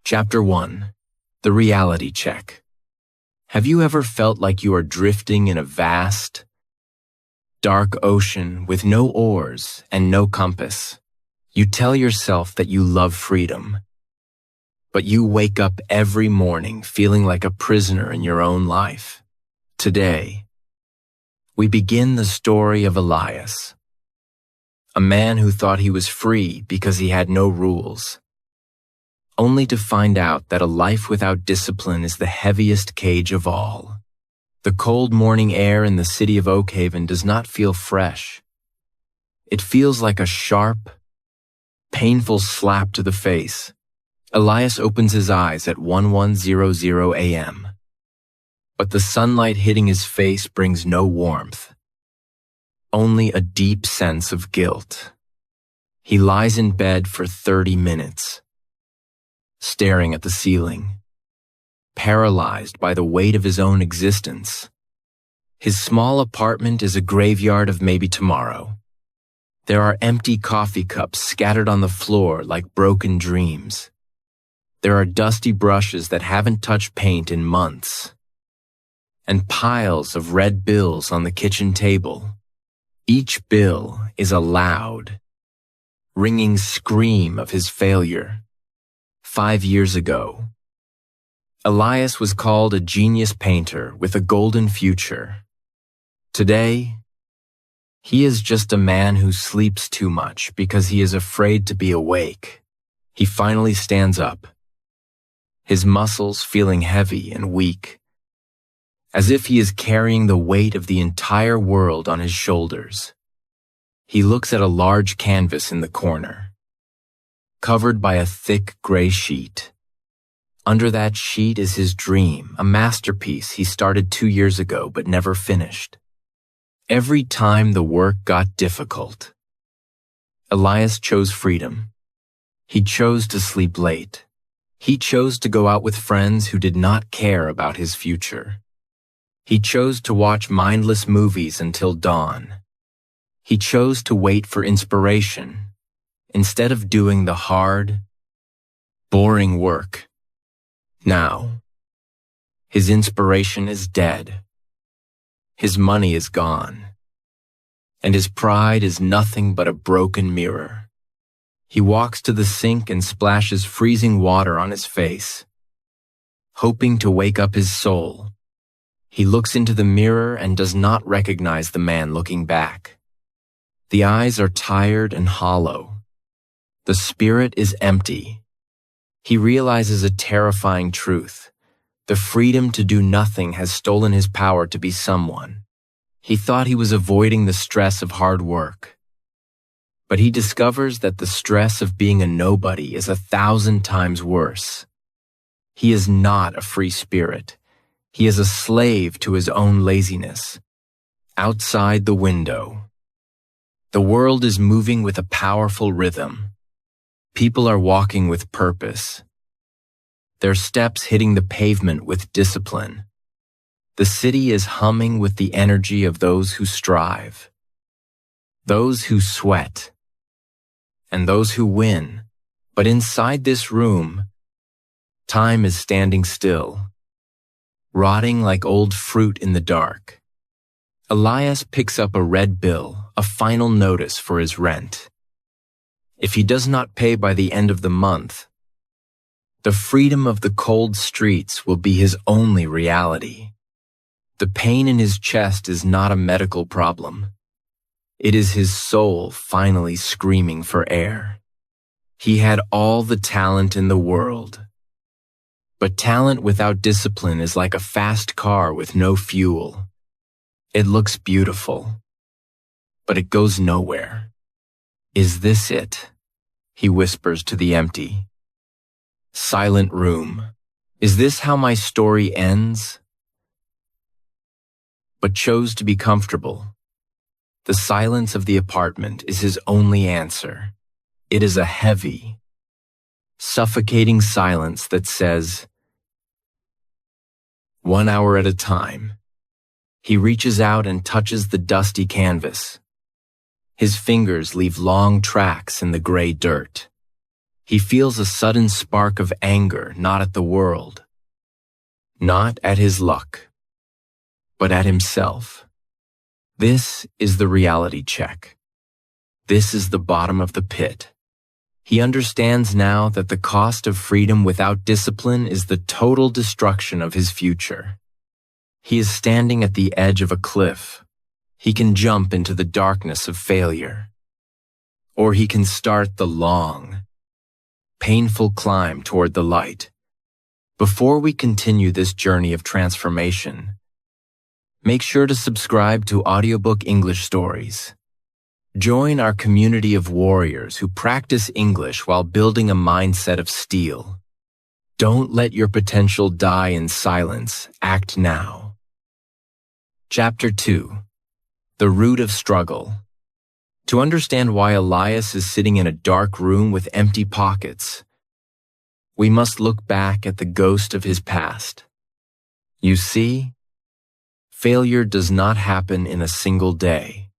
Chapter 1. The Reality Check. Have you ever felt like you are drifting in a vast, dark ocean with no oars and no compass? You tell yourself that you love freedom, but you wake up every morning feeling like a prisoner in your own life. Today, we begin the story of Elias, a man who thought he was free because he had no rules, only to find out that a life without discipline is the heaviest cage of all. The cold morning air in the city of Oakhaven does not feel fresh. It feels like a sharp, painful slap to the face. Elias opens his eyes at 11:00 a.m. But the sunlight hitting his face brings no warmth, only a deep sense of guilt. He lies in bed for 30 minutes, staring at the ceiling, paralyzed by the weight of his own existence. His small apartment is a graveyard of maybe tomorrow. There are empty coffee cups scattered on the floor like broken dreams. There are dusty brushes that haven't touched paint in months, and piles of red bills on the kitchen table. Each bill is a loud, ringing scream of his failure. 5 years ago, Elias was called a genius painter with a golden future. Today, he is just a man who sleeps too much because he is afraid to be awake. He finally stands up, his muscles feeling heavy and weak, as if he is carrying the weight of the entire world on his shoulders. He looks at a large canvas in the corner, covered by a thick gray sheet. Under that sheet is his dream, a masterpiece he started 2 years ago but never finished. Every time the work got difficult, Elias chose freedom. He chose to sleep late. He chose to go out with friends who did not care about his future. He chose to watch mindless movies until dawn. He chose to wait for inspiration instead of doing the hard, boring work. Now, his inspiration is dead. His money is gone, and his pride is nothing but a broken mirror. He walks to the sink and splashes freezing water on his face, hoping to wake up his soul. He looks into the mirror and does not recognize the man looking back. The eyes are tired and hollow. The spirit is empty. He realizes a terrifying truth. The freedom to do nothing has stolen his power to be someone. He thought he was avoiding the stress of hard work, but he discovers that the stress of being a nobody is 1,000 times worse. He is not a free spirit. He is a slave to his own laziness. Outside the window, the world is moving with a powerful rhythm. People are walking with purpose, their steps hitting the pavement with discipline. The city is humming with the energy of those who strive, those who sweat, and those who win. But inside this room, time is standing still, rotting like old fruit in the dark. Elias picks up a red bill, a final notice for his rent. If he does not pay by the end of the month, the freedom of the cold streets will be his only reality. The pain in his chest is not a medical problem. It is his soul finally screaming for air. He had all the talent in the world, but talent without discipline is like a fast car with no fuel. It looks beautiful, but it goes nowhere. Is this it? He whispers to the empty, silent room. Is this how my story ends? But chose to be comfortable. The silence of the apartment is his only answer. It is a heavy, suffocating silence that says, 1 hour at a time. He reaches out and touches the dusty canvas. His fingers leave long tracks in the gray dirt. He feels a sudden spark of anger, not at the world, not at his luck, but at himself. This is the reality check. This is the bottom of the pit. He understands now that the cost of freedom without discipline is the total destruction of his future. He is standing at the edge of a cliff. He can jump into the darkness of failure. Or he can start the long, painful climb toward the light. Before we continue this journey of transformation, make sure to subscribe to Audiobook English Stories. Join our community of warriors who practice English while building a mindset of steel. Don't let your potential die in silence. Act now. Chapter 2. The Root of Struggle. To understand why Elias is sitting in a dark room with empty pockets, we must look back at the ghost of his past. You see, failure does not happen in a single day.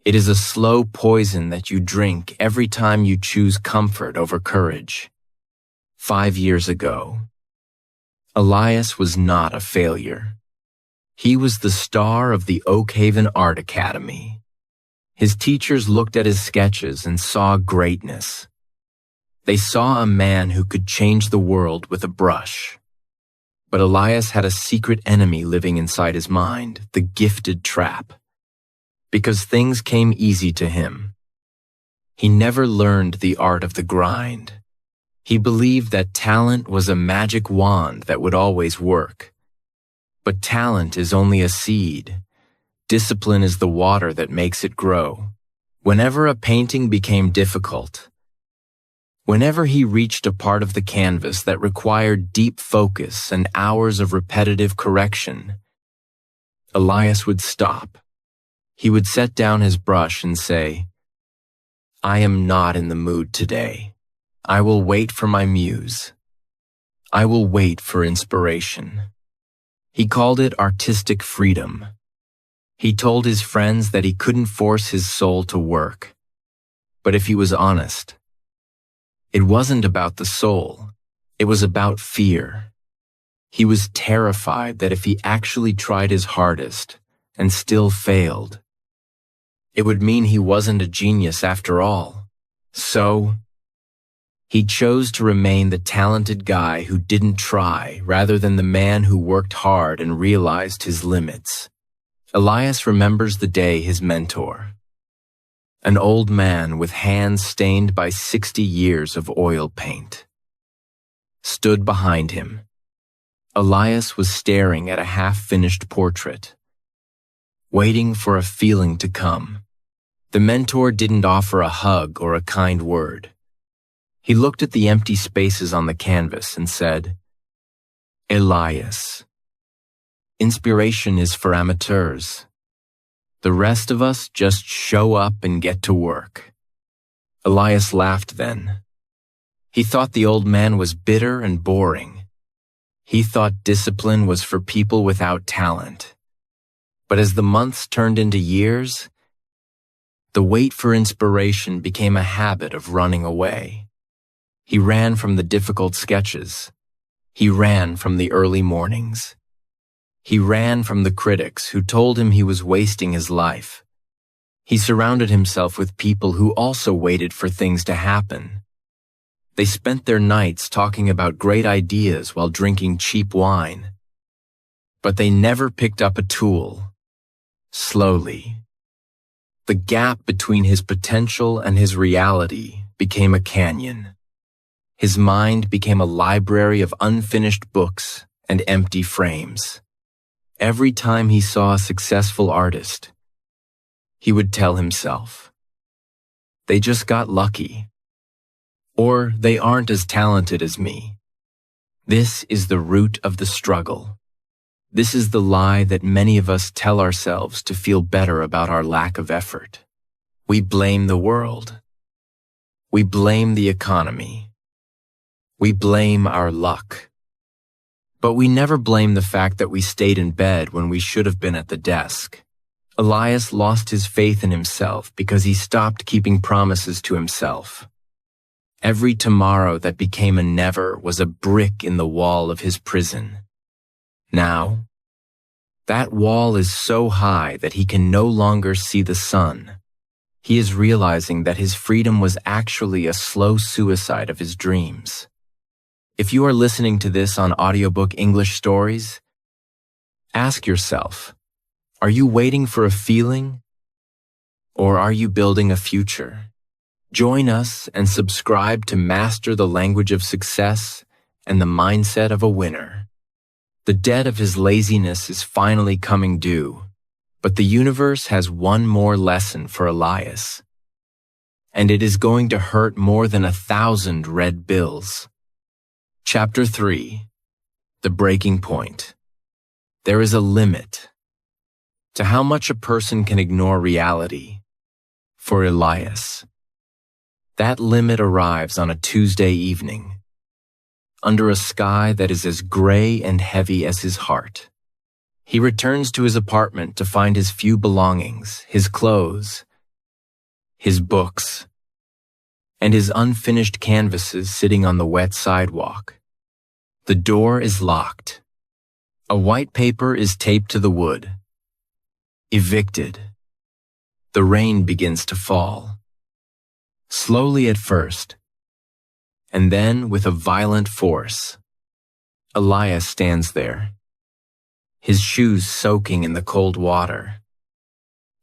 It is a slow poison that you drink every time you choose comfort over courage. 5 years ago, Elias was not a failure. He was the star of the Oak Haven Art Academy. His teachers looked at his sketches and saw greatness. They saw a man who could change the world with a brush. But Elias had a secret enemy living inside his mind, the gifted trap. Because things came easy to him, he never learned the art of the grind. He believed that talent was a magic wand that would always work. But talent is only a seed. Discipline is the water that makes it grow. Whenever a painting became difficult, whenever he reached a part of the canvas that required deep focus and hours of repetitive correction, Elias would stop. He would set down his brush and say, "I am not in the mood today. I will wait for my muse. I will wait for inspiration." He called it artistic freedom. He told his friends that he couldn't force his soul to work. But if he was honest, it wasn't about the soul. It was about fear. He was terrified that if he actually tried his hardest and still failed, it would mean he wasn't a genius after all. So, he chose to remain the talented guy who didn't try rather than the man who worked hard and realized his limits. Elias remembers the day his mentor, an old man with hands stained by 60 years of oil paint, stood behind him. Elias was staring at a half-finished portrait, waiting for a feeling to come. The mentor didn't offer a hug or a kind word. He looked at the empty spaces on the canvas and said, "Elias, inspiration is for amateurs. The rest of us just show up and get to work." Elias laughed then. He thought the old man was bitter and boring. He thought discipline was for people without talent. But as the months turned into years, the wait for inspiration became a habit of running away. He ran from the difficult sketches. He ran from the early mornings. He ran from the critics who told him he was wasting his life. He surrounded himself with people who also waited for things to happen. They spent their nights talking about great ideas while drinking cheap wine. But they never picked up a tool. Slowly, the gap between his potential and his reality became a canyon. His mind became a library of unfinished books and empty frames. Every time he saw a successful artist, he would tell himself, "They just got lucky," or "They aren't as talented as me." This is the root of the struggle. This is the lie that many of us tell ourselves to feel better about our lack of effort. We blame the world. We blame the economy. We blame our luck. But we never blame the fact that we stayed in bed when we should have been at the desk. Elias lost his faith in himself because he stopped keeping promises to himself. Every tomorrow that became a never was a brick in the wall of his prison. Now, that wall is so high that he can no longer see the sun. He is realizing that his freedom was actually a slow suicide of his dreams. If you are listening to this on Audiobook English Stories, ask yourself, are you waiting for a feeling? Or are you building a future? Join us and subscribe to Master the Language of Success and the Mindset of a Winner. The debt of his laziness is finally coming due, but the universe has one more lesson for Elias. And it is going to hurt more than 1,000 red bills. Chapter 3. The Breaking Point. There is a limit to how much a person can ignore reality. For Elias, that limit arrives on a Tuesday evening, under a sky that is as gray and heavy as his heart. He returns to his apartment to find his few belongings, his clothes, his books, and his unfinished canvases sitting on the wet sidewalk. The door is locked. A white paper is taped to the wood. Evicted. The rain begins to fall. Slowly at first, and then with a violent force. Elias stands there, his shoes soaking in the cold water,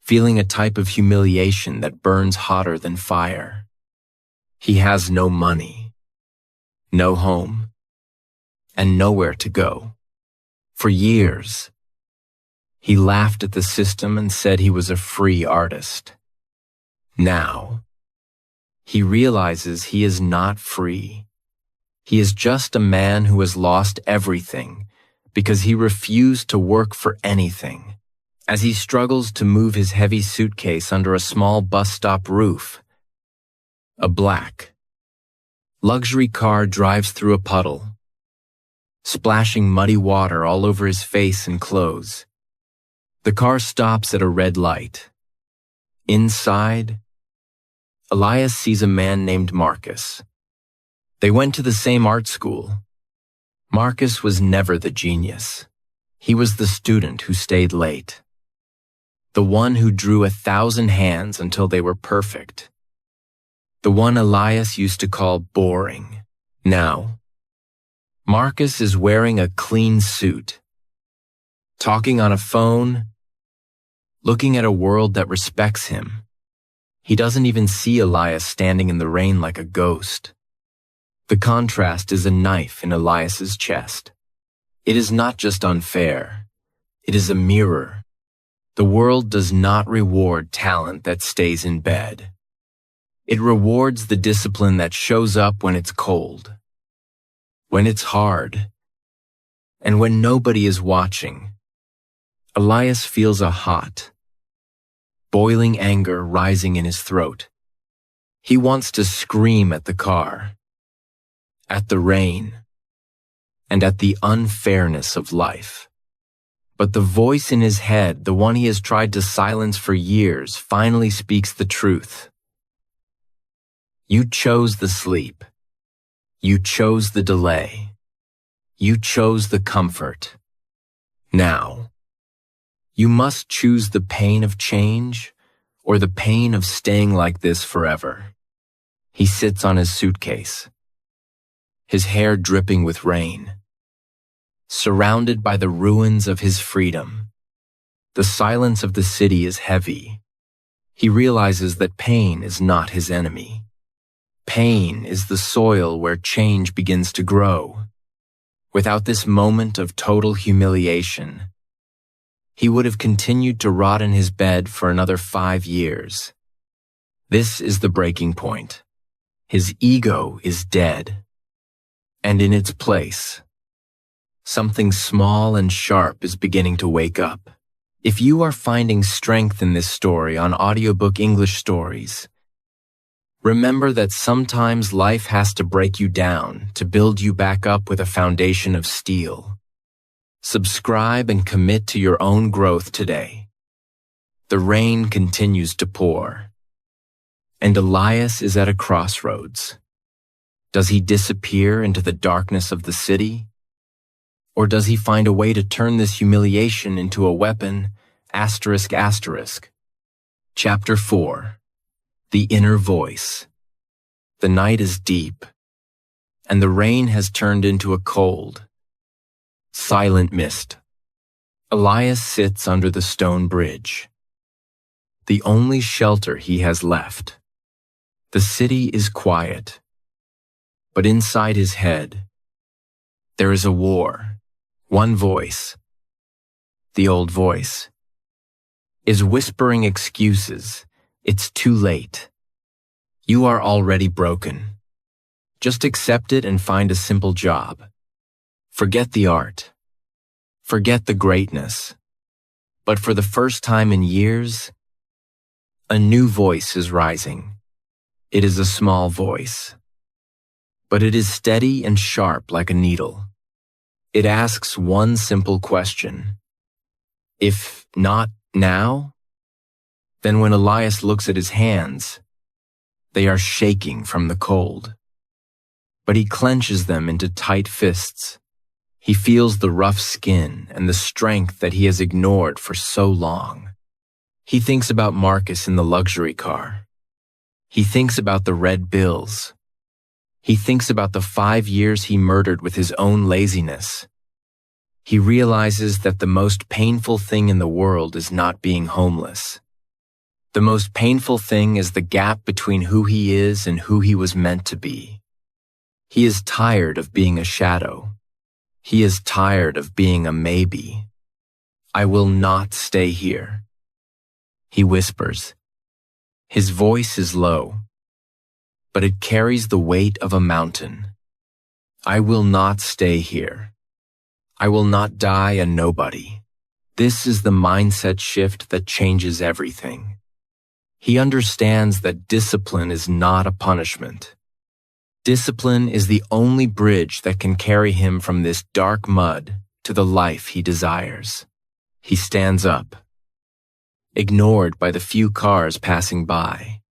feeling a type of humiliation that burns hotter than fire. He has no money, no home, and nowhere to go. For years, he laughed at the system and said he was a free artist. Now, he realizes he is not free. He is just a man who has lost everything because he refused to work for anything. As he struggles to move his heavy suitcase under a small bus stop roof, a black luxury car drives through a puddle, splashing muddy water all over his face and clothes. The car stops at a red light. Inside, Elias sees a man named Marcus. They went to the same art school. Marcus was never the genius. He was the student who stayed late. The one who drew 1,000 hands until they were perfect. The one Elias used to call boring. Now, Marcus is wearing a clean suit, talking on a phone, looking at a world that respects him. He doesn't even see Elias standing in the rain like a ghost. The contrast is a knife in Elias's chest. It is not just unfair. It is a mirror. The world does not reward talent that stays in bed. It rewards the discipline that shows up when it's cold, when it's hard, and when nobody is watching. Elias feels a hot, boiling anger rising in his throat. He wants to scream at the car, at the rain, and at the unfairness of life. But the voice in his head, the one he has tried to silence for years, finally speaks the truth. You chose the sleep. You chose the delay. You chose the comfort. Now, you must choose the pain of change or the pain of staying like this forever. He sits on his suitcase, his hair dripping with rain, surrounded by the ruins of his freedom. The silence of the city is heavy. He realizes that pain is not his enemy. Pain is the soil where change begins to grow. Without this moment of total humiliation, he would have continued to rot in his bed for another 5 years. This is the breaking point. His ego is dead. And in its place, something small and sharp is beginning to wake up. If you are finding strength in this story on Audiobook English Stories, remember that sometimes life has to break you down to build you back up with a foundation of steel. Subscribe and commit to your own growth today. The rain continues to pour, and Elias is at a crossroads. Does he disappear into the darkness of the city? Or does he find a way to turn this humiliation into a weapon? Chapter 4. The Inner Voice. The night is deep, and the rain has turned into a cold, silent mist. Elias sits under the stone bridge, the only shelter he has left. The city is quiet, but inside his head, there is a war. One voice, the old voice, is whispering excuses. It's too late. You are already broken. Just accept it and find a simple job. Forget the art. Forget the greatness. But for the first time in years, a new voice is rising. It is a small voice, but it is steady and sharp like a needle. It asks one simple question. If not now? Then when Elias looks at his hands, they are shaking from the cold. But he clenches them into tight fists. He feels the rough skin and the strength that he has ignored for so long. He thinks about Marcus in the luxury car. He thinks about the red bills. He thinks about the 5 years he murdered with his own laziness. He realizes that the most painful thing in the world is not being homeless. The most painful thing is the gap between who he is and who he was meant to be. He is tired of being a shadow. He is tired of being a maybe. I will not stay here, he whispers. His voice is low, but it carries the weight of a mountain. I will not stay here. I will not die a nobody. This is the mindset shift that changes everything. He understands that discipline is not a punishment. Discipline is the only bridge that can carry him from this dark mud to the life he desires. He stands up, ignored by the few cars passing by.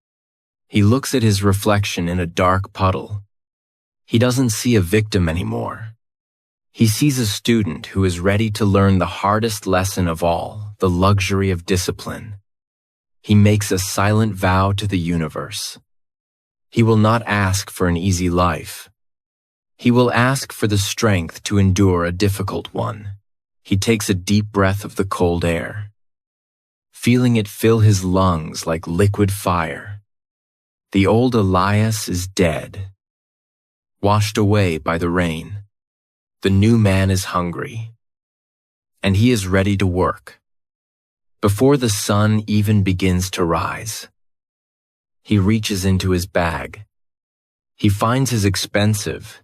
He looks at his reflection in a dark puddle. He doesn't see a victim anymore. He sees a student who is ready to learn the hardest lesson of all, the luxury of discipline. He makes a silent vow to the universe. He will not ask for an easy life. He will ask for the strength to endure a difficult one. He takes a deep breath of the cold air, feeling it fill his lungs like liquid fire. The old Elias is dead, washed away by the rain. The new man is hungry, and he is ready to work. Before the sun even begins to rise, he reaches into his bag. He finds his expensive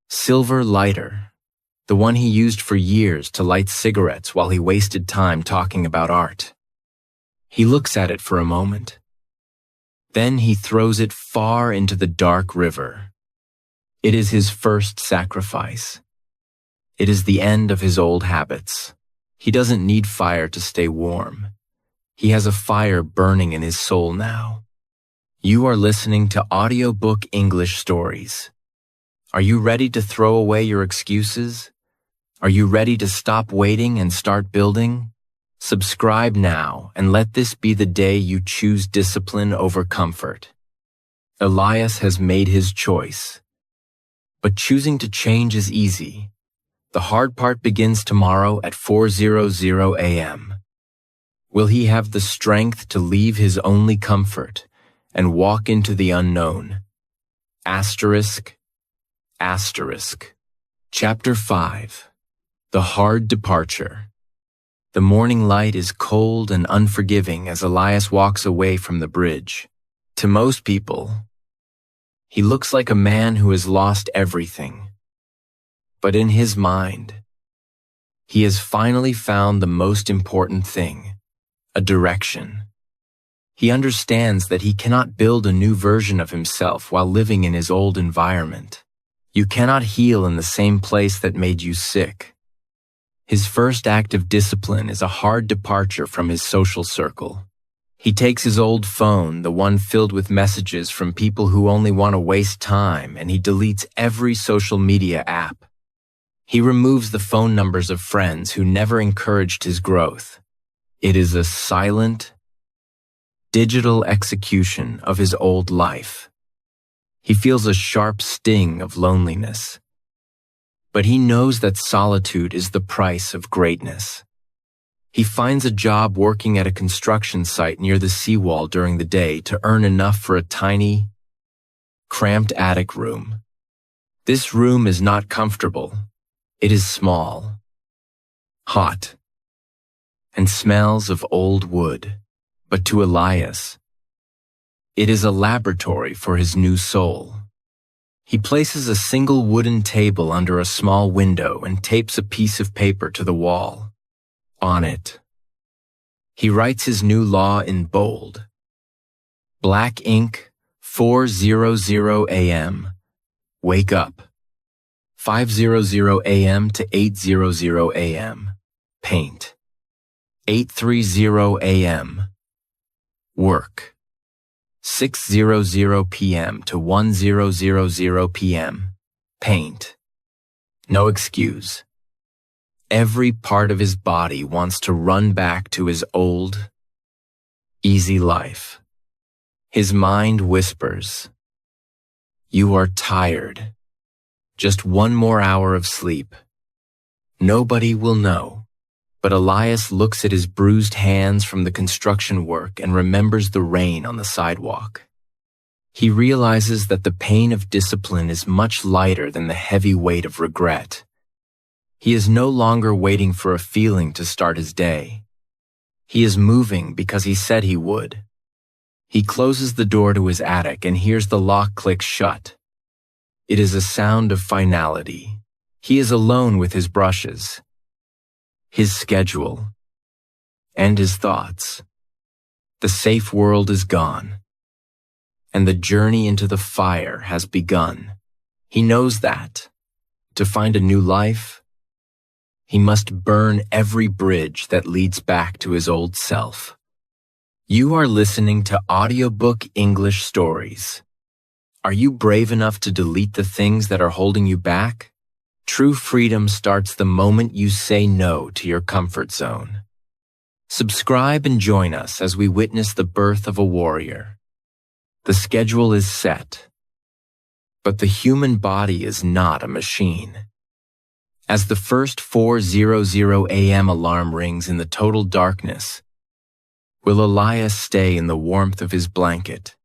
silver lighter, the one he used for years to light cigarettes while he wasted time talking about art. He looks at it for a moment. Then he throws it far into the dark river. It is his first sacrifice. It is the end of his old habits. He doesn't need fire to stay warm. He has a fire burning in his soul now. You are listening to Audiobook English Stories. Are you ready to throw away your excuses? Are you ready to stop waiting and start building? Subscribe now and let this be the day you choose discipline over comfort. Elias has made his choice. But choosing to change is easy. The hard part begins tomorrow at 4:00 a.m. Will he have the strength to leave his only comfort and walk into the unknown? Asterisk. Chapter 5. The Hard Departure. The morning light is cold and unforgiving as Elias walks away from the bridge. To most people, he looks like a man who has lost everything. But in his mind, he has finally found the most important thing, a direction. He understands that he cannot build a new version of himself while living in his old environment. You cannot heal in the same place that made you sick. His first act of discipline is a hard departure from his social circle. He takes his old phone, the one filled with messages from people who only want to waste time, and he deletes every social media app. He removes the phone numbers of friends who never encouraged his growth. It is a silent, digital execution of his old life. He feels a sharp sting of loneliness. But he knows that solitude is the price of greatness. He finds a job working at a construction site near the seawall during the day to earn enough for a tiny, cramped attic room. This room is not comfortable. It is small, hot, and smells of old wood. But to Elias, it is a laboratory for his new soul. He places a single wooden table under a small window and tapes a piece of paper to the wall. On it, he writes his new law in bold. Black ink, 4:00 a.m. Wake up. 5:00 a.m. to 8:00 a.m. Paint. 8:30 a.m. Work. 6:00 p.m. to 1:00 p.m. Paint. No excuse. Every part of his body wants to run back to his old, easy life. His mind whispers, "You are tired. Just one more hour of sleep. Nobody will know." But Elias looks at his bruised hands from the construction work and remembers the rain on the sidewalk. He realizes that the pain of discipline is much lighter than the heavy weight of regret. He is no longer waiting for a feeling to start his day. He is moving because he said he would. He closes the door to his attic and hears the lock click shut. It is a sound of finality. He is alone with his brushes, his schedule, and his thoughts. The safe world is gone, and the journey into the fire has begun. He knows that, to find a new life, he must burn every bridge that leads back to his old self. You are listening to Audiobook English Stories. Are you brave enough to delete the things that are holding you back? True freedom starts the moment you say no to your comfort zone. Subscribe and join us as we witness the birth of a warrior. The schedule is set, but the human body is not a machine. As the first 4:00 a.m. alarm rings in the total darkness, will Elias stay in the warmth of his blanket?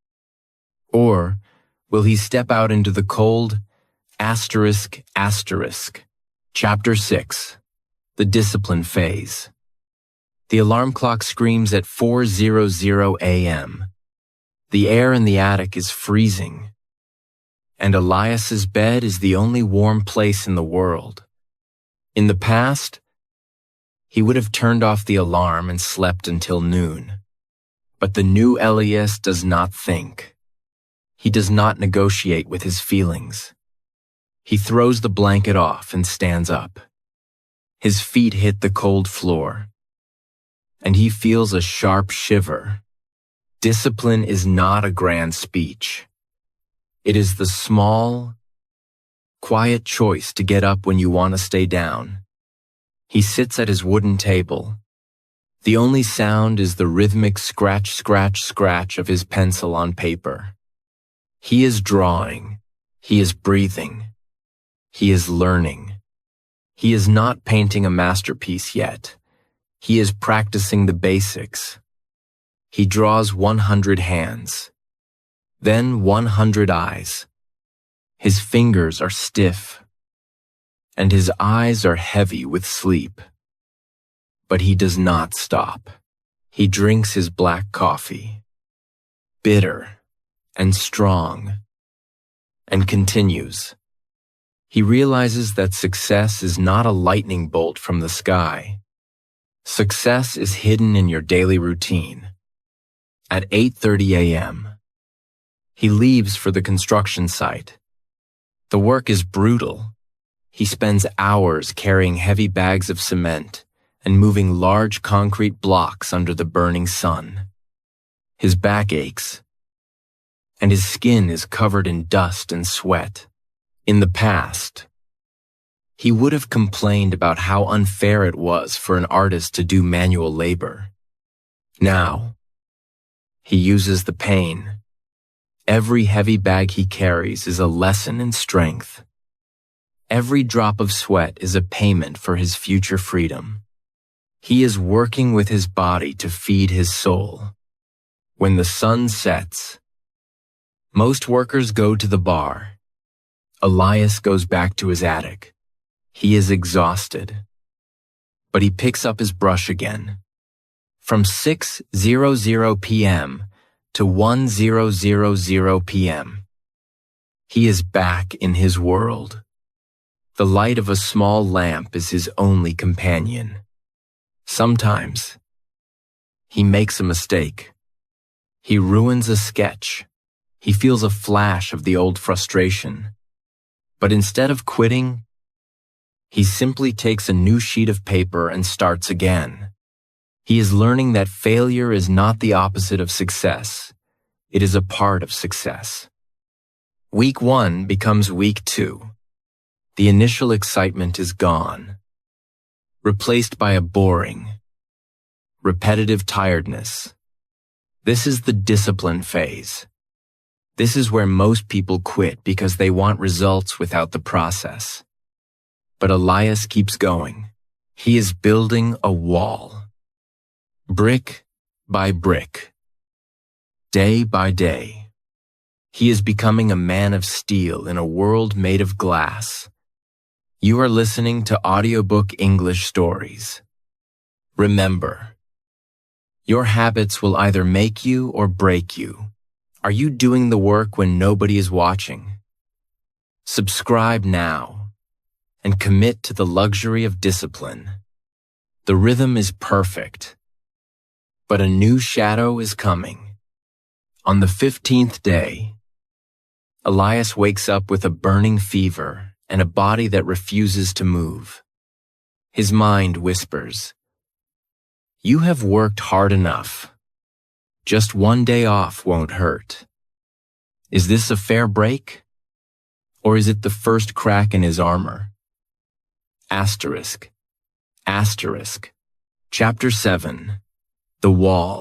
Or will he step out into the cold? Chapter 6. The Discipline Phase. The alarm clock screams at 4:00 a.m. The air in the attic is freezing, and Elias's bed is the only warm place in the world. In the past, he would have turned off the alarm and slept until noon. But the new Elias does not think. He does not negotiate with his feelings. He throws the blanket off and stands up. His feet hit the cold floor, and he feels a sharp shiver. Discipline is not a grand speech. It is the small, quiet choice to get up when you want to stay down. He sits at his wooden table. The only sound is the rhythmic scratch of his pencil on paper. He is drawing. He is breathing. He is learning. He is not painting a masterpiece yet. He is practicing the basics. He draws 100 hands, then 100 eyes. His fingers are stiff, and his eyes are heavy with sleep. But he does not stop. He drinks his black coffee, bitter and strong, and continues. He realizes that success is not a lightning bolt from the sky. Success is hidden in your daily routine. At 8:30 a.m., he leaves for the construction site. The work is brutal. He spends hours carrying heavy bags of cement and moving large concrete blocks under the burning sun. His back aches, and his skin is covered in dust and sweat. In the past, he would have complained about how unfair it was for an artist to do manual labor. Now, he uses the pain. Every heavy bag he carries is a lesson in strength. Every drop of sweat is a payment for his future freedom. He is working with his body to feed his soul. When the sun sets, most workers go to the bar. Elias goes back to his attic. He is exhausted, but he picks up his brush again. From 6:00 p.m. to 1:000 p.m., he is back in his world. The light of a small lamp is his only companion. Sometimes, he makes a mistake. He ruins a sketch. He feels a flash of the old frustration. But instead of quitting, he simply takes a new sheet of paper and starts again. He is learning that failure is not the opposite of success. It is a part of success. Week 1 becomes week 2. The initial excitement is gone, replaced by a boring, repetitive tiredness. This is the discipline phase. This is where most people quit because they want results without the process. But Elias keeps going. He is building a wall. Brick by brick. Day by day. He is becoming a man of steel in a world made of glass. You are listening to Audiobook English Stories. Remember, your habits will either make you or break you. Are you doing the work when nobody is watching? Subscribe now and commit to the luxury of discipline. The rhythm is perfect, but a new shadow is coming. On the 15th day, Elias wakes up with a burning fever and a body that refuses to move. His mind whispers, "You have worked hard enough. Just one day off won't hurt." Is this a fair break? Or is it the first crack in his armor? Asterisk. Asterisk. Chapter 7. The Wall.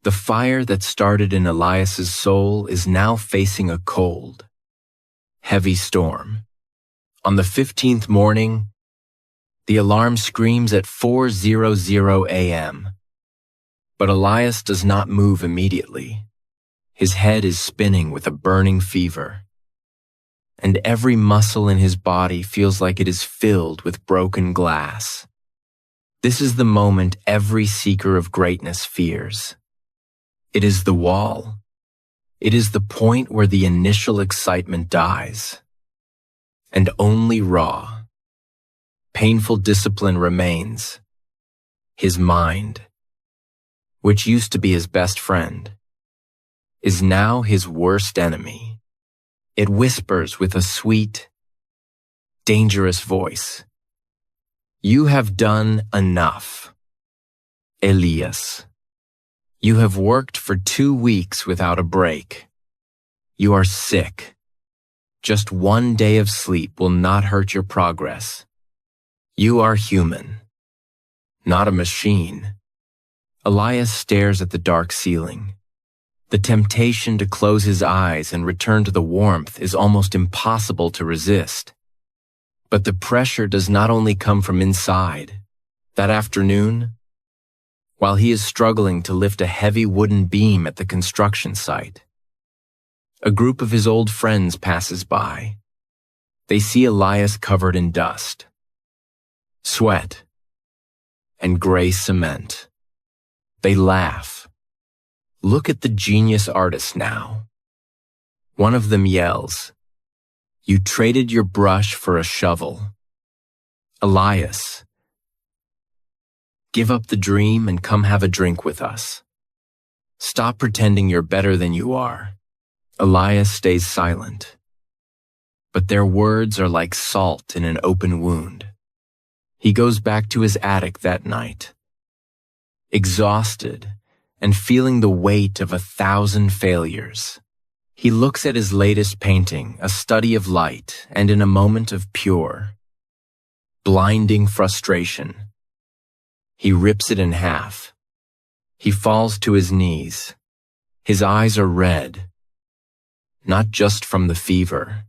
The fire that started in Elias's soul is now facing a cold, heavy storm. On the 15th morning, the alarm screams at 4:00 a.m. But Elias does not move immediately. His head is spinning with a burning fever, and every muscle in his body feels like it is filled with broken glass. This is the moment every seeker of greatness fears. It is the wall. It is the point where the initial excitement dies, and only raw, painful discipline remains. His mind, which used to be his best friend, is now his worst enemy. It whispers with a sweet, dangerous voice, "You have done enough, Elias. You have worked for 2 weeks without a break. You are sick. Just one day of sleep will not hurt your progress. You are human, not a machine." Elias stares at the dark ceiling. The temptation to close his eyes and return to the warmth is almost impossible to resist. But the pressure does not only come from inside. That afternoon, while he is struggling to lift a heavy wooden beam at the construction site, a group of his old friends passes by. They see Elias covered in dust, sweat, and gray cement. They laugh. "Look at the genius artist now." One of them yells, "You traded your brush for a shovel. Elias, give up the dream and come have a drink with us. Stop pretending you're better than you are." Elias stays silent, but their words are like salt in an open wound. He goes back to his attic that night, exhausted and feeling the weight of 1,000 failures. He looks at his latest painting, a study of light, and in a moment of pure, blinding frustration, he rips it in half. He falls to his knees. His eyes are red, not just from the fever,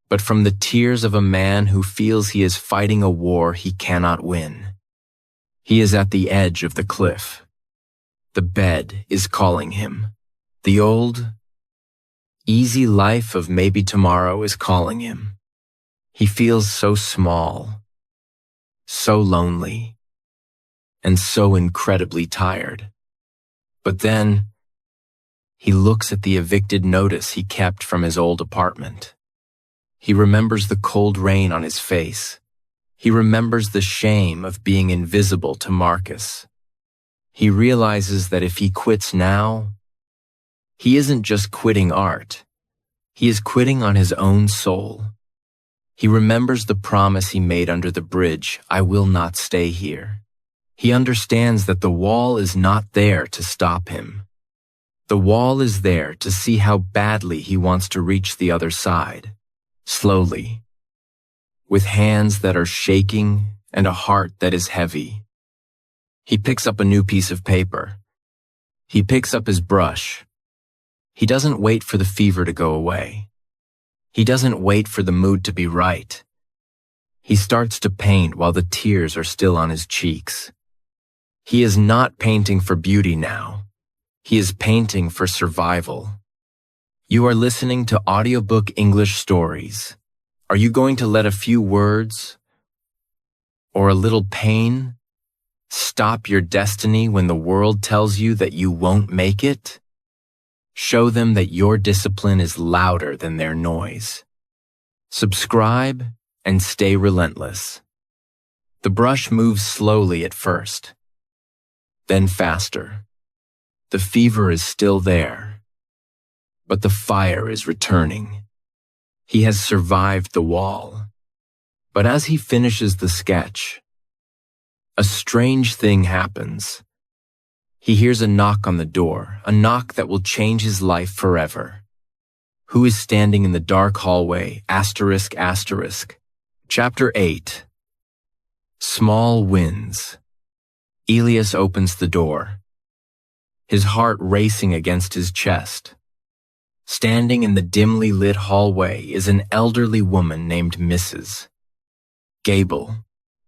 but from the tears of a man who feels he is fighting a war he cannot win. He is at the edge of the cliff. The bed is calling him. The old, easy life of maybe tomorrow is calling him. He feels so small, so lonely, and so incredibly tired. But then, he looks at the evicted notice he kept from his old apartment. He remembers the cold rain on his face. He remembers the shame of being invisible to Marcus. He realizes that if he quits now, he isn't just quitting art. He is quitting on his own soul. He remembers the promise he made under the bridge, "I will not stay here." He understands that the wall is not there to stop him. The wall is there to see how badly he wants to reach the other side. Slowly, with hands that are shaking and a heart that is heavy. He picks up a new piece of paper. He picks up his brush. He doesn't wait for the fever to go away. He doesn't wait for the mood to be right. He starts to paint while the tears are still on his cheeks. He is not painting for beauty now. He is painting for survival. You are listening to Audiobook English Stories. Are you going to let a few words or a little pain stop your destiny when the world tells you that you won't make it? Show them that your discipline is louder than their noise. Subscribe and stay relentless. The brush moves slowly at first, then faster. The fever is still there, but the fire is returning. He has survived the wall. But as he finishes the sketch, a strange thing happens. He hears a knock on the door, a knock that will change his life forever. Who is standing in the dark hallway? ***. Chapter 8. Small Wins. Elias opens the door, his heart racing against his chest. Standing in the dimly lit hallway is an elderly woman named Mrs. Gable.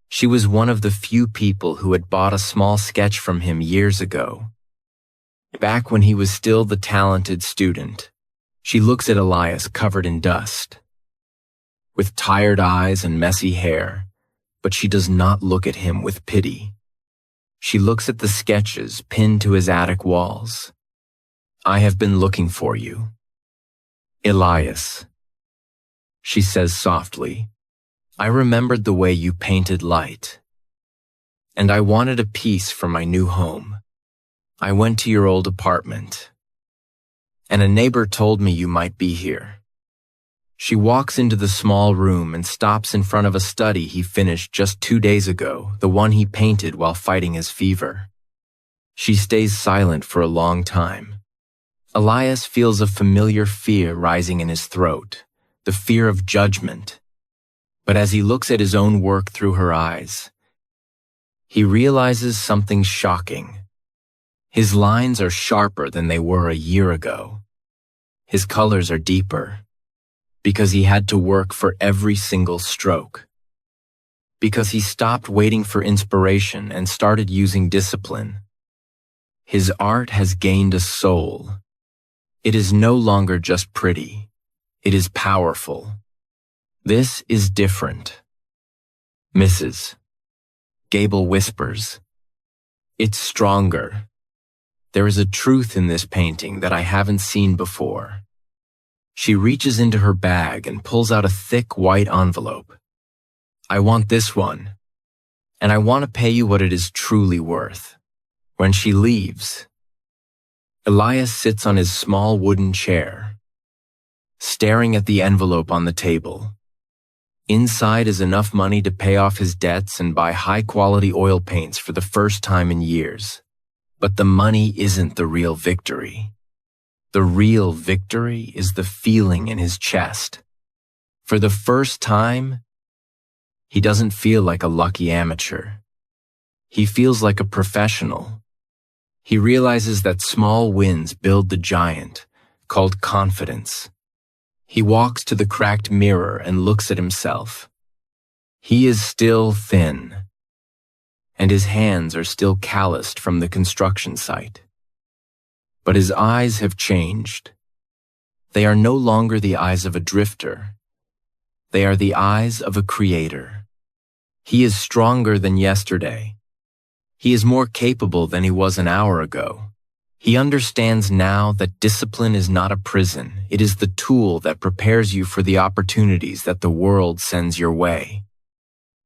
She was one of the few people who had bought a small sketch from him years ago. Back when he was still the talented student, she looks at Elias covered in dust, with tired eyes and messy hair, but she does not look at him with pity. She looks at the sketches pinned to his attic walls. "I have been looking for you, Elias," she says softly. "I remembered the way you painted light, and I wanted a piece for my new home. I went to your old apartment, and a neighbor told me you might be here." She walks into the small room and stops in front of a study he finished just 2 days ago, the one he painted while fighting his fever. She stays silent for a long time. Elias feels a familiar fear rising in his throat, the fear of judgment. But as he looks at his own work through her eyes, he realizes something shocking. His lines are sharper than they were a year ago. His colors are deeper, because he had to work for every single stroke. Because he stopped waiting for inspiration and started using discipline. His art has gained a soul. It is no longer just pretty. It is powerful. This is different. Mrs. Gable whispers, "It's stronger. There is a truth in this painting that I haven't seen before." She reaches into her bag and pulls out a thick white envelope. "I want this one, and I want to pay you what it is truly worth." When she leaves, Elias sits on his small wooden chair, staring at the envelope on the table. Inside is enough money to pay off his debts and buy high-quality oil paints for the first time in years. But the money isn't the real victory. The real victory is the feeling in his chest. For the first time, he doesn't feel like a lucky amateur. He feels like a professional. He realizes that small wins build the giant, called confidence. He walks to the cracked mirror and looks at himself. He is still thin, and his hands are still calloused from the construction site. But his eyes have changed. They are no longer the eyes of a drifter. They are the eyes of a creator. He is stronger than yesterday. He is more capable than he was an hour ago. He understands now that discipline is not a prison. It is the tool that prepares you for the opportunities that the world sends your way.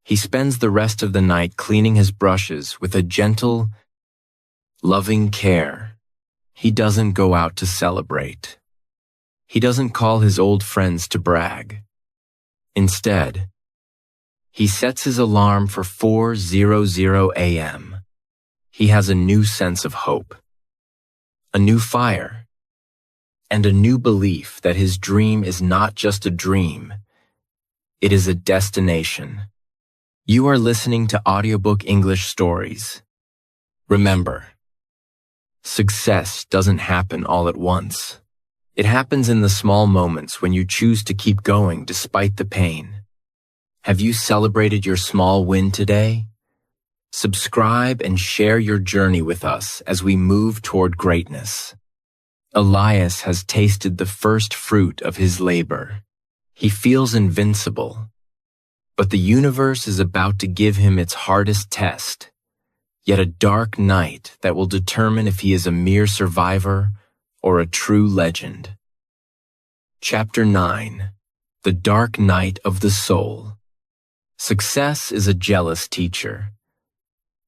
He spends the rest of the night cleaning his brushes with a gentle, loving care. He doesn't go out to celebrate. He doesn't call his old friends to brag. Instead, he sets his alarm for 4:00 a.m. He has a new sense of hope, a new fire, and a new belief that his dream is not just a dream, it is a destination. You are listening to Audiobook English Stories. Remember, success doesn't happen all at once. It happens in the small moments when you choose to keep going despite the pain. Have you celebrated your small win today? Subscribe and share your journey with us as we move toward greatness. Elias has tasted the first fruit of his labor. He feels invincible. But the universe is about to give him its hardest test, yet a dark night that will determine if he is a mere survivor or a true legend. Chapter 9: The Dark Night of the Soul. Success is a jealous teacher.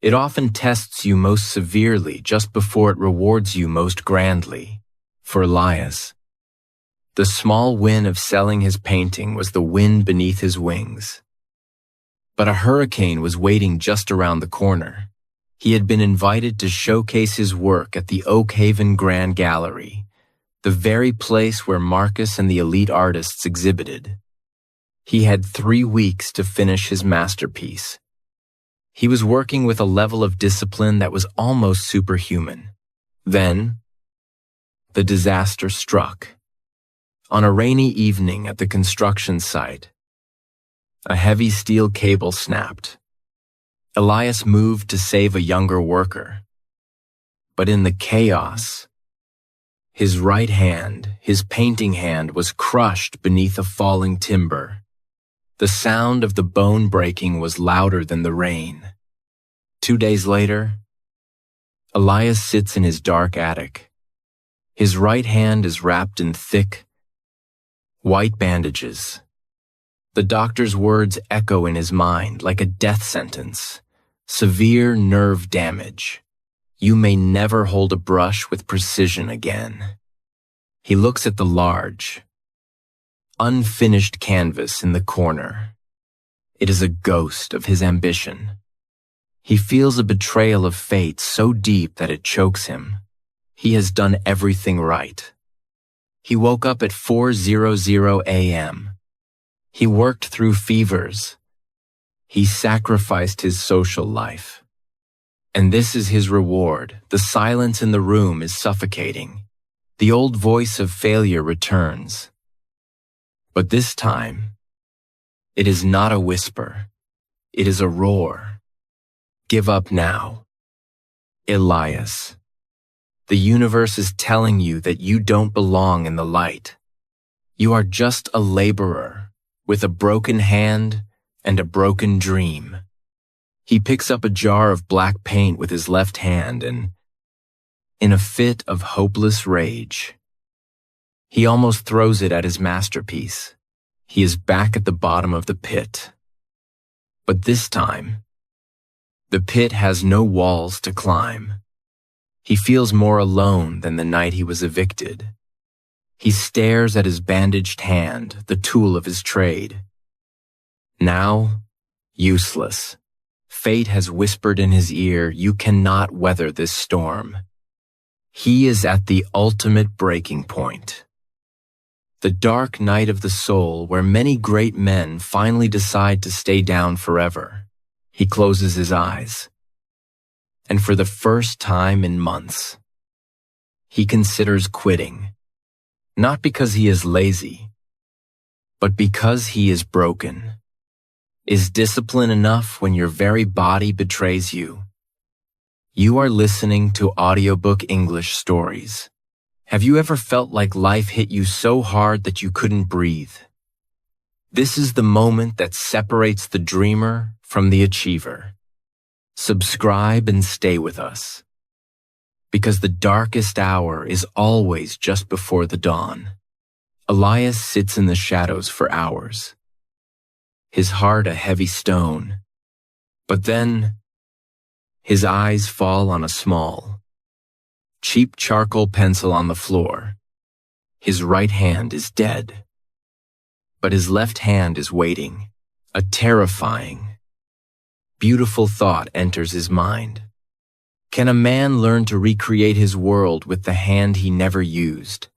It often tests you most severely just before it rewards you most grandly. For Elias, the small win of selling his painting was the wind beneath his wings. But a hurricane was waiting just around the corner. He had been invited to showcase his work at the Oak Haven Grand Gallery, the very place where Marcus and the elite artists exhibited. He had 3 weeks to finish his masterpiece. He was working with a level of discipline that was almost superhuman. Then, the disaster struck. On a rainy evening at the construction site, a heavy steel cable snapped. Elias moved to save a younger worker. But in the chaos, his right hand, his painting hand, was crushed beneath a falling timber. The sound of the bone breaking was louder than the rain. 2 days later, Elias sits in his dark attic. His right hand is wrapped in thick, white bandages. The doctor's words echo in his mind like a death sentence. Severe nerve damage. You may never hold a brush with precision again. He looks at the large, unfinished canvas in the corner. It is a ghost of his ambition. He feels a betrayal of fate so deep that it chokes him. He has done everything right. He woke up at 4:00 a.m. He worked through fevers. He sacrificed his social life. And this is his reward. The silence in the room is suffocating. The old voice of failure returns. But this time, it is not a whisper. It is a roar. Give up now. Elias, the universe is telling you that you don't belong in the light. You are just a laborer with a broken hand and a broken dream. He picks up a jar of black paint with his left hand and, in a fit of hopeless rage, he almost throws it at his masterpiece. He is back at the bottom of the pit. But this time, the pit has no walls to climb. He feels more alone than the night he was evicted. He stares at his bandaged hand, the tool of his trade. Now, useless. Fate has whispered in his ear, "You cannot weather this storm." He is at the ultimate breaking point. The dark night of the soul where many great men finally decide to stay down forever. He closes his eyes. And for the first time in months, he considers quitting. Not because he is lazy, but because he is broken. Is discipline enough when your very body betrays you? You are listening to Audiobook English Stories. Have you ever felt like life hit you so hard that you couldn't breathe? This is the moment that separates the dreamer from the achiever. Subscribe and stay with us, because the darkest hour is always just before the dawn. Elias sits in the shadows for hours, his heart a heavy stone. But then, his eyes fall on a small, cheap charcoal pencil on the floor. His right hand is dead, but his left hand is waiting. A terrifying, beautiful thought enters his mind. Can a man learn to recreate his world with the hand he never used?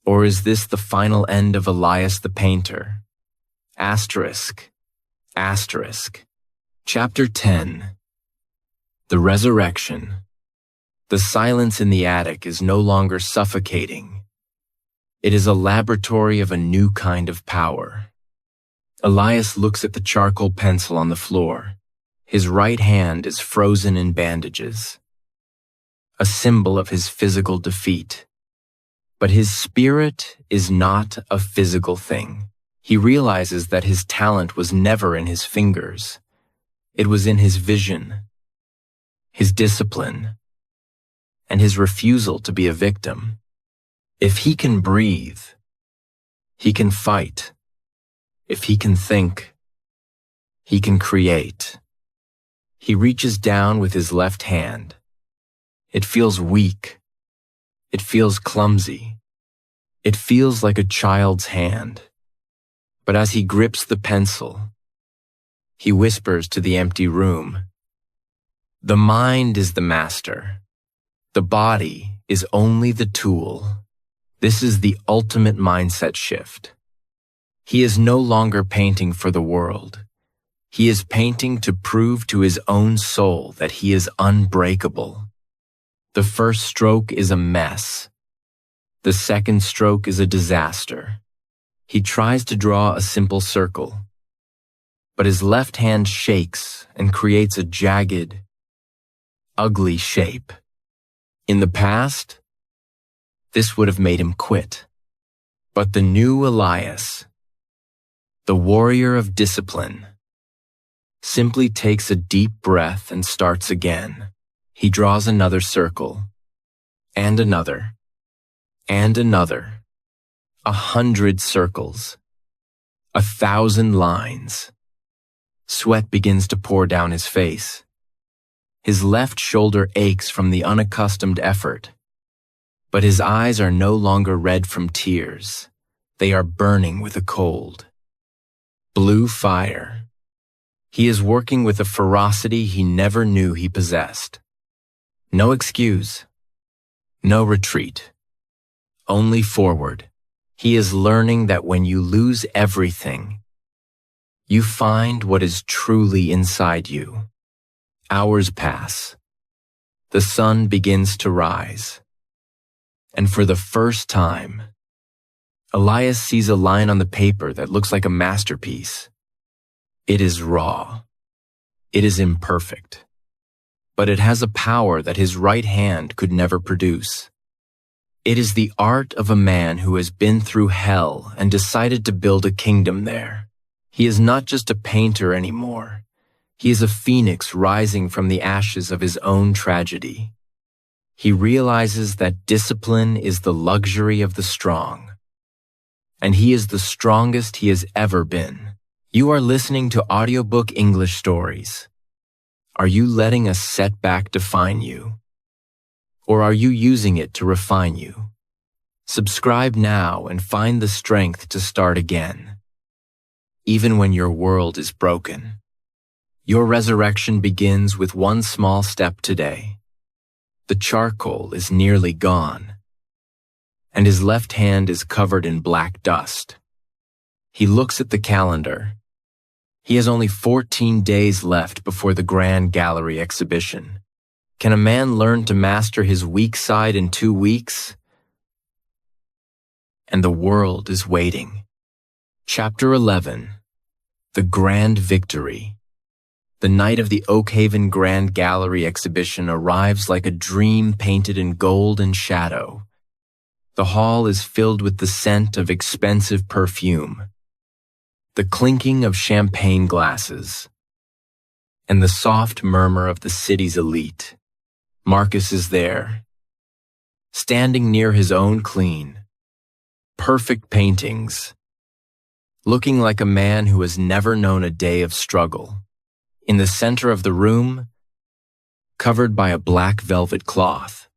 Or is this the final end of Elias the painter? Asterisk, asterisk. Chapter 10. The Resurrection. The silence in the attic is no longer suffocating. It is a laboratory of a new kind of power. Elias looks at the charcoal pencil on the floor. His right hand is frozen in bandages, a symbol of his physical defeat. But his spirit is not a physical thing. He realizes that his talent was never in his fingers. It was in his vision, his discipline, and his refusal to be a victim. If he can breathe, he can fight. If he can think, he can create. He reaches down with his left hand. It feels weak. It feels clumsy. It feels like a child's hand. But as he grips the pencil, he whispers to the empty room, "The mind is the master. The body is only the tool." This is the ultimate mindset shift. He is no longer painting for the world. He is painting to prove to his own soul that he is unbreakable. The first stroke is a mess. The second stroke is a disaster. He tries to draw a simple circle, but his left hand shakes and creates a jagged, ugly shape. In the past, this would have made him quit. But the new Elias, the warrior of discipline, simply takes a deep breath and starts again. He draws another circle, and another, and another. 100 circles, 1,000 lines. Sweat begins to pour down his face. His left shoulder aches from the unaccustomed effort. But his eyes are no longer red from tears. They are burning with a cold, blue fire. He is working with a ferocity he never knew he possessed. No excuse, no retreat, only forward. He is learning that when you lose everything, you find what is truly inside you. Hours pass. The sun begins to rise. And for the first time, Elias sees a line on the paper that looks like a masterpiece. It is raw. It is imperfect. But it has a power that his right hand could never produce. It is the art of a man who has been through hell and decided to build a kingdom there. He is not just a painter anymore. He is a phoenix rising from the ashes of his own tragedy. He realizes that discipline is the luxury of the strong, and he is the strongest he has ever been. You are listening to Audiobook English Stories. Are you letting a setback define you? Or are you using it to refine you? Subscribe now and find the strength to start again. Even when your world is broken, Your resurrection begins with one small step today. The charcoal is nearly gone, and his left hand is covered in black dust. He looks at the calendar. He has only 14 days left before the Grand Gallery exhibition. Can a man learn to master his weak side in 2 weeks? And the world is waiting. Chapter 11. The Grand Victory. The night of the Oakhaven Grand Gallery exhibition arrives like a dream painted in gold and shadow. The hall is filled with the scent of expensive perfume, the clinking of champagne glasses, and the soft murmur of the city's elite. Marcus is there, standing near his own clean, perfect paintings, looking like a man who has never known a day of struggle. In the center of the room, covered by a black velvet cloth,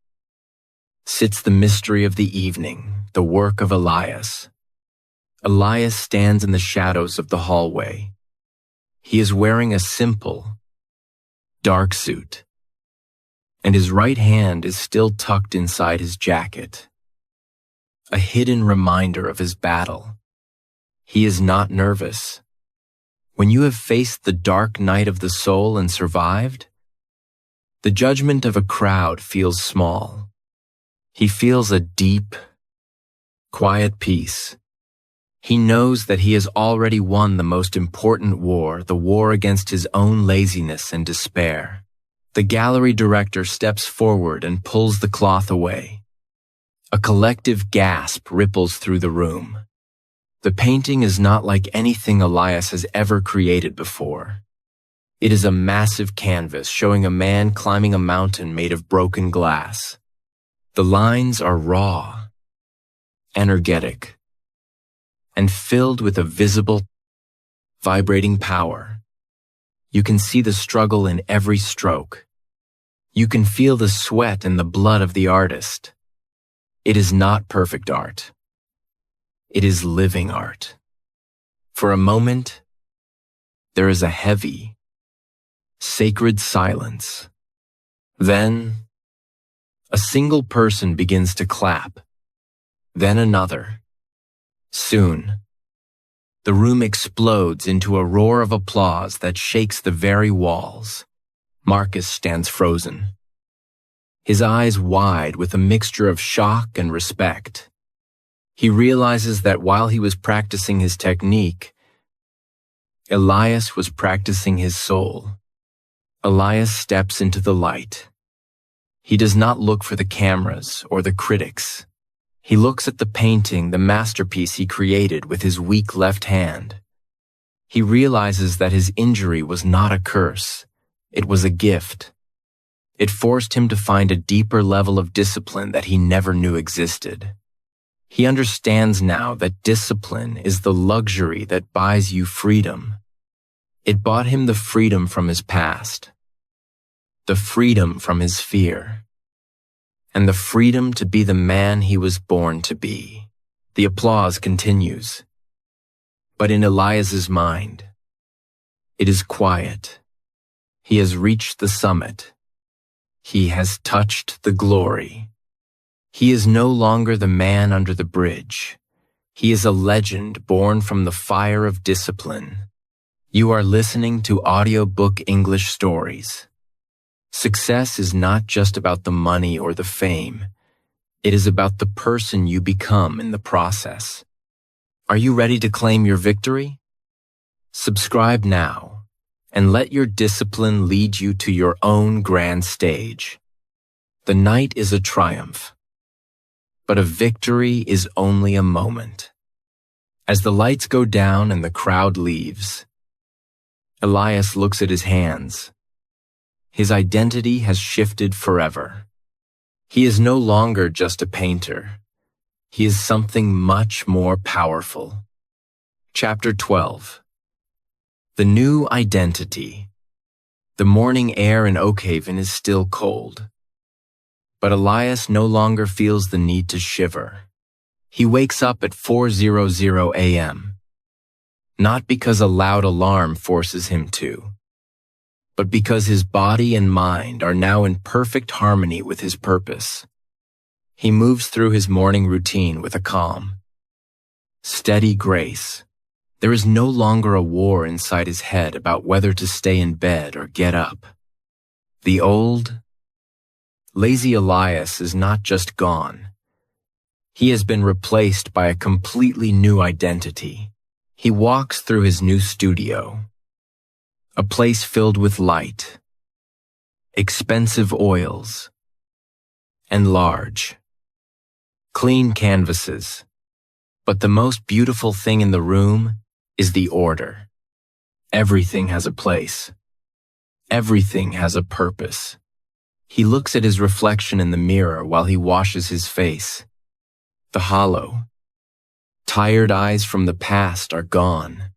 sits the mystery of the evening, the work of Elias. Elias stands in the shadows of the hallway. He is wearing a simple, dark suit, and his right hand is still tucked inside his jacket, a hidden reminder of his battle. He is not nervous. When you have faced the dark night of the soul and survived, the judgment of a crowd feels small. He feels a deep, quiet peace. He knows that he has already won the most important war, the war against his own laziness and despair. The gallery director steps forward and pulls the cloth away. A collective gasp ripples through the room. The painting is not like anything Elias has ever created before. It is a massive canvas showing a man climbing a mountain made of broken glass. The lines are raw, energetic, and filled with a visible, vibrating power. You can see the struggle in every stroke. You can feel the sweat and the blood of the artist. It is not perfect art. It is living art. For a moment, there is a heavy, sacred silence. Then, a single person begins to clap, then another. Soon, the room explodes into a roar of applause that shakes the very walls. Marcus stands frozen, his eyes wide with a mixture of shock and respect. He realizes that while he was practicing his technique, Elias was practicing his soul. Elias steps into the light. He does not look for the cameras or the critics. He looks at the painting, the masterpiece he created with his weak left hand. He realizes that his injury was not a curse. It was a gift. It forced him to find a deeper level of discipline that he never knew existed. He understands now that discipline is the luxury that buys you freedom. It bought him the freedom from his past, the freedom from his fear, and the freedom to be the man he was born to be. The applause continues. But in Elias's mind, it is quiet. He has reached the summit. He has touched the glory. He is no longer the man under the bridge. He is a legend born from the fire of discipline. You are listening to Audiobook English Stories. Success is not just about the money or the fame. It is about the person you become in the process. Are you ready to claim your victory? Subscribe now and let your discipline lead you to your own grand stage. The night is a triumph, but a victory is only a moment. As the lights go down and the crowd leaves, Elias looks at his hands. His identity has shifted forever. He is no longer just a painter. He is something much more powerful. Chapter 12. The New Identity. The morning air in Oakhaven is still cold. But Elias no longer feels the need to shiver. He wakes up at 4:00 a.m. Not because a loud alarm forces him to, but because his body and mind are now in perfect harmony with his purpose. He moves through his morning routine with a calm, steady grace. There is no longer a war inside his head about whether to stay in bed or get up. The old, lazy Elias is not just gone. He has been replaced by a completely new identity. He walks through his new studio, a place filled with light, expensive oils, and large, clean canvases. But the most beautiful thing in the room is the order. Everything has a place. Everything has a purpose. He looks at his reflection in the mirror while he washes his face. The hollow, tired eyes from the past are gone.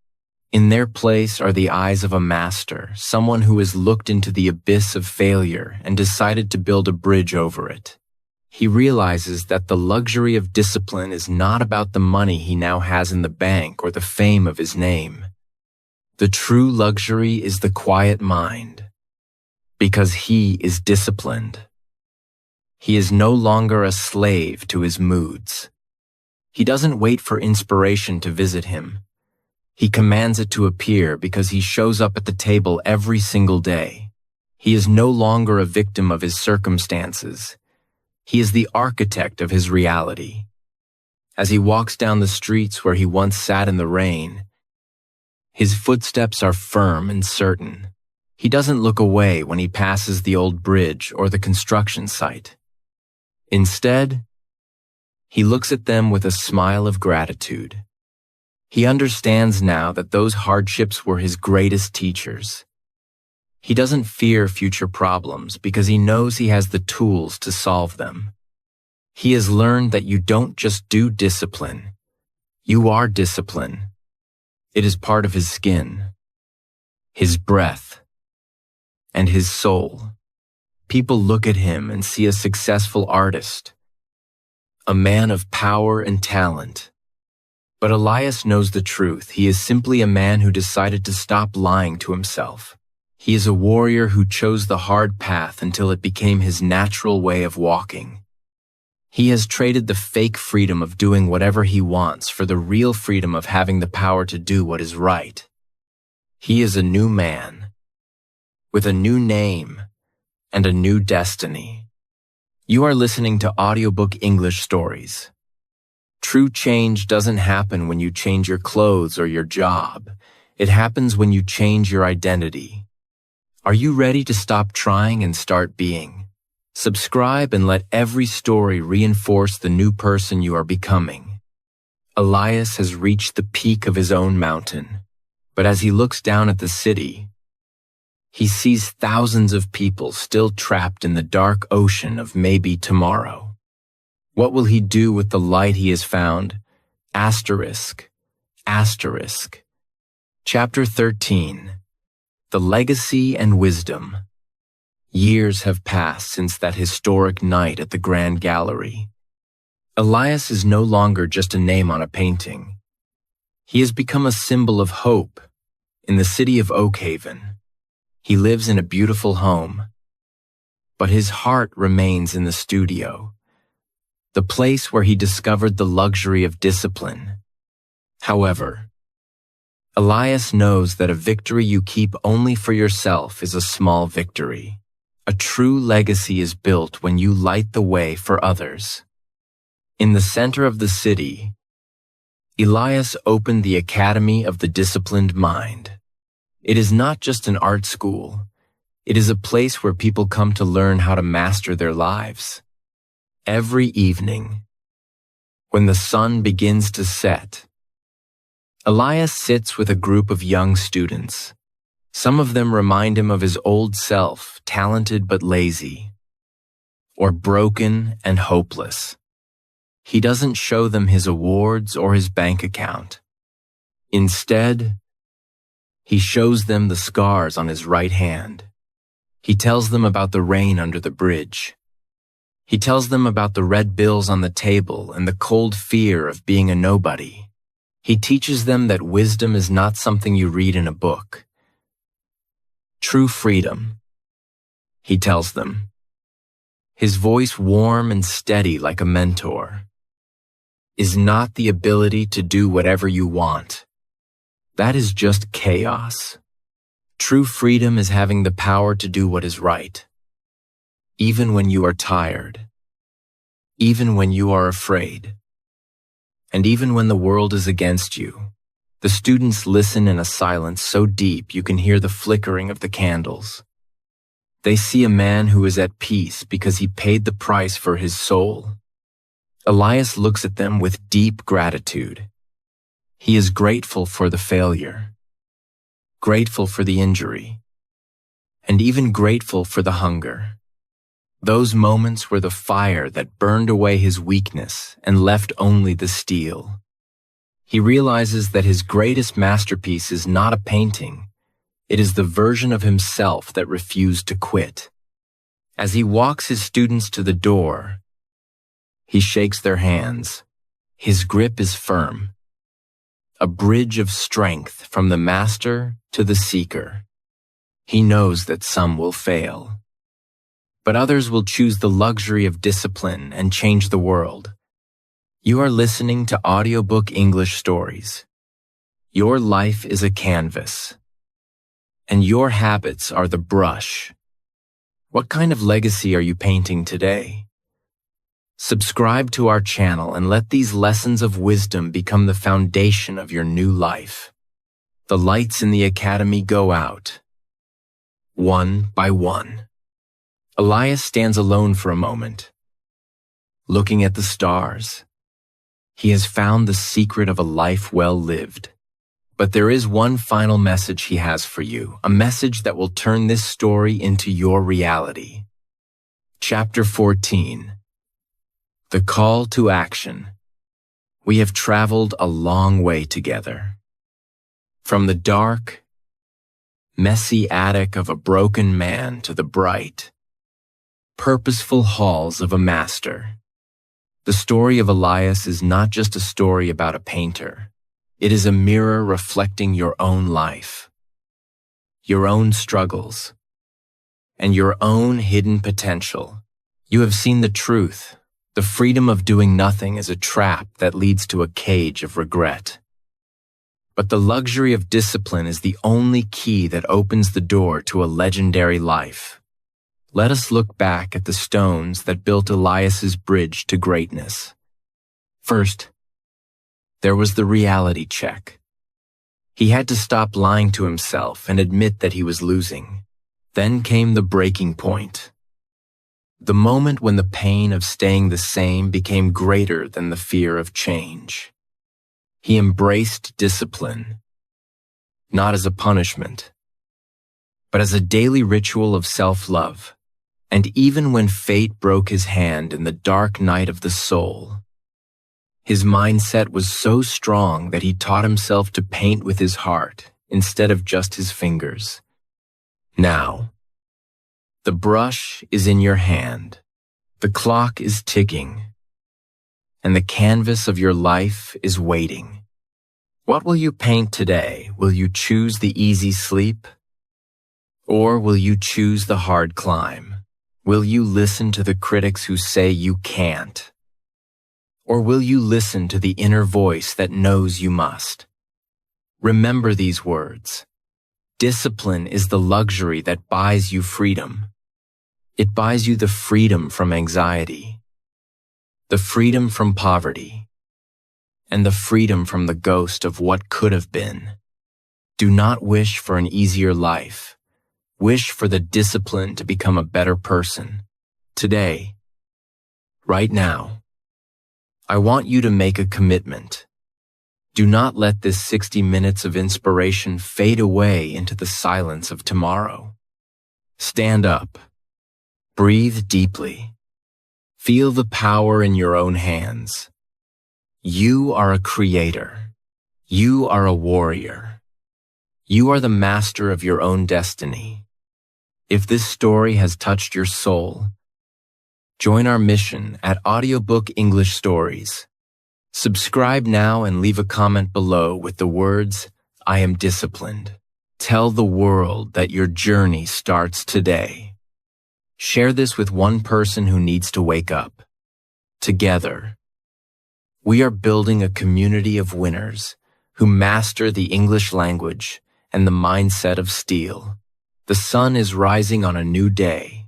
In their place are the eyes of a master, someone who has looked into the abyss of failure and decided to build a bridge over it. He realizes that the luxury of discipline is not about the money he now has in the bank or the fame of his name. The true luxury is the quiet mind, because he is disciplined. He is no longer a slave to his moods. He doesn't wait for inspiration to visit him. He commands it to appear because he shows up at the table every single day. He is no longer a victim of his circumstances. He is the architect of his reality. As he walks down the streets where he once sat in the rain, his footsteps are firm and certain. He doesn't look away when he passes the old bridge or the construction site. Instead, he looks at them with a smile of gratitude. He understands now that those hardships were his greatest teachers. He doesn't fear future problems because he knows he has the tools to solve them. He has learned that you don't just do discipline. You are discipline. It is part of his skin, his breath, and his soul. People look at him and see a successful artist, a man of power and talent. But Elias knows the truth. He is simply a man who decided to stop lying to himself. He is a warrior who chose the hard path until it became his natural way of walking. He has traded the fake freedom of doing whatever he wants for the real freedom of having the power to do what is right. He is a new man, with a new name and a new destiny. You are listening to Audiobook English Stories. True change doesn't happen when you change your clothes or your job. It happens when you change your identity. Are you ready to stop trying and start being? Subscribe and let every story reinforce the new person you are becoming. Elias has reached the peak of his own mountain, but as he looks down at the city, he sees thousands of people still trapped in the dark ocean of maybe tomorrow. What will he do with the light he has found? Asterisk, asterisk. Chapter 13. The Legacy and Wisdom. Years have passed since that historic night at the Grand Gallery. Elias is no longer just a name on a painting. He has become a symbol of hope in the city of Oakhaven. He lives in a beautiful home, but his heart remains in the studio, the place where he discovered the luxury of discipline. However, Elias knows that a victory you keep only for yourself is a small victory. A true legacy is built when you light the way for others. In the center of the city, Elias opened the Academy of the Disciplined Mind. It is not just an art school. It is a place where people come to learn how to master their lives. Every evening, when the sun begins to set, Elias sits with a group of young students. Some of them remind him of his old self, talented but lazy, or broken and hopeless. He doesn't show them his awards or his bank account. Instead, he shows them the scars on his right hand. He tells them about the rain under the bridge. He tells them about the red bills on the table and the cold fear of being a nobody. He teaches them that wisdom is not something you read in a book. True freedom, he tells them, his voice warm and steady like a mentor, is not the ability to do whatever you want. That is just chaos. True freedom is having the power to do what is right, even when you are tired, even when you are afraid, and even when the world is against you. The students listen in a silence so deep you can hear the flickering of the candles. They see a man who is at peace because he paid the price for his soul. Elias looks at them with deep gratitude. He is grateful for the failure, grateful for the injury, and even grateful for the hunger. Those moments were the fire that burned away his weakness and left only the steel. He realizes that his greatest masterpiece is not a painting. It is the version of himself that refused to quit. As he walks his students to the door, he shakes their hands. His grip is firm, a bridge of strength from the master to the seeker. He knows that some will fail, but others will choose the luxury of discipline and change the world. You are listening to Audiobook English Stories. Your life is a canvas, and your habits are the brush. What kind of legacy are you painting today? Subscribe to our channel and let these lessons of wisdom become the foundation of your new life. The lights in the academy go out, one by one. Elias stands alone for a moment, looking at the stars. He has found the secret of a life well lived. But there is one final message he has for you, a message that will turn this story into your reality. Chapter 14. The Call to Action. We have traveled a long way together. From the dark, messy attic of a broken man to the bright, purposeful halls of a master. The story of Elias is not just a story about a painter. It is a mirror reflecting your own life, your own struggles, and your own hidden potential. You have seen the truth. The freedom of doing nothing is a trap that leads to a cage of regret. But the luxury of discipline is the only key that opens the door to a legendary life. Let us look back at the stones that built Elias's bridge to greatness. First, there was the reality check. He had to stop lying to himself and admit that he was losing. Then came the breaking point. The moment when the pain of staying the same became greater than the fear of change. He embraced discipline, not as a punishment, but as a daily ritual of self-love. And even when fate broke his hand in the dark night of the soul, his mindset was so strong that he taught himself to paint with his heart instead of just his fingers. Now, the brush is in your hand, the clock is ticking, and the canvas of your life is waiting. What will you paint today? Will you choose the easy sleep? Or will you choose the hard climb? Will you listen to the critics who say you can't? Or will you listen to the inner voice that knows you must? Remember these words. Discipline is the luxury that buys you freedom. It buys you the freedom from anxiety, the freedom from poverty, and the freedom from the ghost of what could have been. Do not wish for an easier life. Wish for the discipline to become a better person. Today, right now, I want you to make a commitment. Do not let this 60 minutes of inspiration fade away into the silence of tomorrow. Stand up. Breathe deeply. Feel the power in your own hands. You are a creator. You are a warrior. You are the master of your own destiny. If this story has touched your soul, join our mission at Audiobook English Stories. Subscribe now and leave a comment below with the words, "I am disciplined." Tell the world that your journey starts today. Share this with one person who needs to wake up. Together, we are building a community of winners who master the English language and the mindset of steel. The sun is rising on a new day.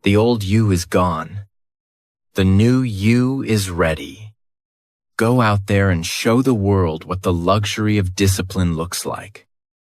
The old you is gone. The new you is ready. Go out there and show the world what the luxury of discipline looks like.